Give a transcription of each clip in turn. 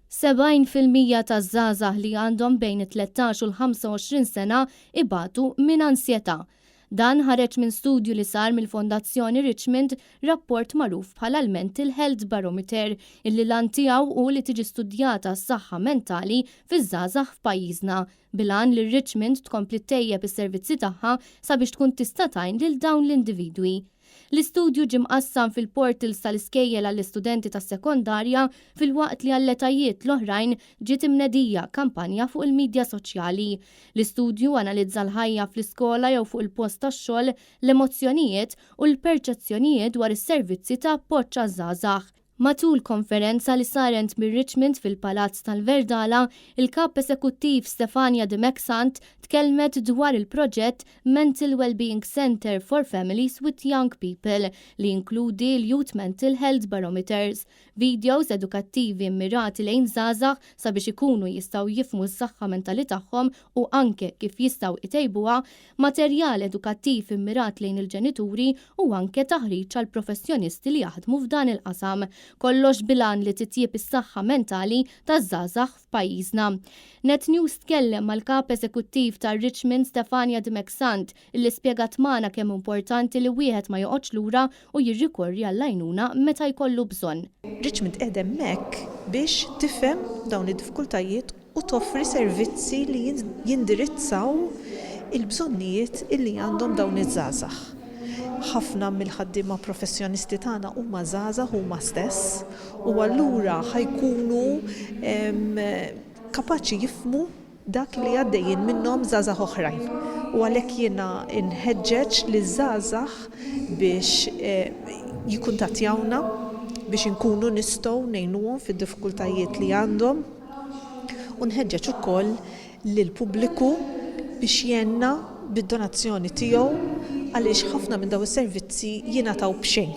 70% taż-żgħażagħ li għandhom bejn 13 u l-25 sena ibatu minn ansjetà. Dan ħareġ minn studju li sar mill-Fondazzjoni Richmond, rapport magħruf bħala l-Mental Health Barometer, illi lan tiegħu hu li tiġi studjata s-saħħa mentali fiż-żgħażagħ f'pajjiżna bilan li Richmond tkompli tejjeb is-servizzi tagħha sabiex tkun tista' tgħin lil dawn l-individwi. L-istudju ġie mqassam fil-portals tal-iskejjel għall-istudenti tas-sekondarja filwaqt li għall-etajiet l-oħrajn ġiet imnedija kampanja fuq il-midja soċjali. L-istudju analizza l-ħajja fl-iskola jew fuq il-post tax-xogħol, l-emozzjonijiet u l-perċezzjonijiet dwar is-servizzi ta' appoġġ għaż-żgħażagħ. Matul konferenza li saret minn Richmond fil-Palazz tal-Verdala, il-kap eżekuttiv Stefania de Mexant tkellmet dwar il-proġett Mental Wellbeing Center for Families with Young People li inkludi l-Youth Mental Health Barometers, videos edukattivi mirati lejn żgħażagħ sabiex ikunu jistgħu jifhmu s-saħħa mentali tagħhom u anke kif jistgħu itejbuha, materjal edukattiv immirat lejn il-ġenituri u anke taħriġ għal professjonisti li jaħdmu f'dan il-qasam. Kollox bilan li titjib is-saħħa mentali taż-żgħażagħ f'pajjiżna. Net News tkellem mal-kap eżekuttiv tar Richmond Stefania de Mexant illi spjegat magħna kemm importanti li wieħed ma joqgħodx lura u jirrikorri għall-għajnuna meta jkollu bżonn. Richmond qiegħed hemmhekk biex tifhem dawn id-diffikultajiet u toffri servizzi li jindirizzaw il-bżonnijiet illi għandhom dawn iż-żgħażagħ. Ħafna mill-ħaddiema professjonisti tagħna huma żgħażagħ huma stess u allura ħajkunu kapaċi jifhmu dak li għaddejjin minnhom żgħażagħ oħrajn. U għalhekk jiena inħeġġeġ liż-żgħażagħ biex jikkuntattjawna biex inkunu nistgħu ngħinuhom fid-diffikultajiet li għandhom u nħeġġeġ ukoll lill-pubbliku biex jenna bid-donazzjoni tiegħu għaliex ħafna minn daw is-servizzi jingħataw b'xejn.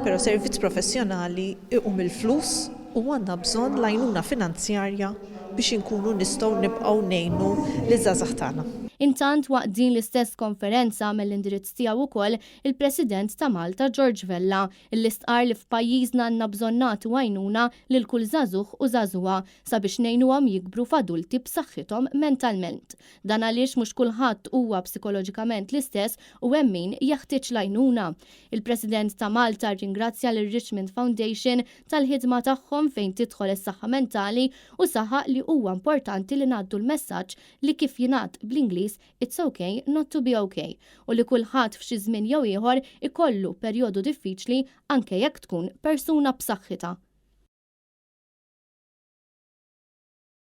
Però servizz professjonali iqum il-flus u għandna bżonn l-għajnuna finanzjarja biex inkunu nistgħu nibqgħu ngħinu liż-żgħażagħ tagħna. Intant waqt din l-istess konferenza mill-indirizz tiegħu wkoll il-President ta' Malta George Vella illi stqar li f'pajjiżna għandna bżonn nagħtu għajnuna lil kull żagħżugħ u żagħżugħa sabiex ngħinuhom jikbru f'adulti b'saħħithom mentalment. Dan għaliex mhux kulħadd huwa psikoloġikament l-istess u hemm min jeħtieġ l-għajnuna. Il-President ta' Malta ringrazzja lir Richmond Foundation tal-ħidma tagħhom fejn tidħol is-saħħa mentali u saħaq li huwa importanti li ngħaddu l-messaġġ li kif jingħad bl-Ingliż it's okay not to be okay u li kulħadd f'xi żmien jew ieħor ikollu perjodu diffiċli anke jekk tkun persuna b'saħħitha.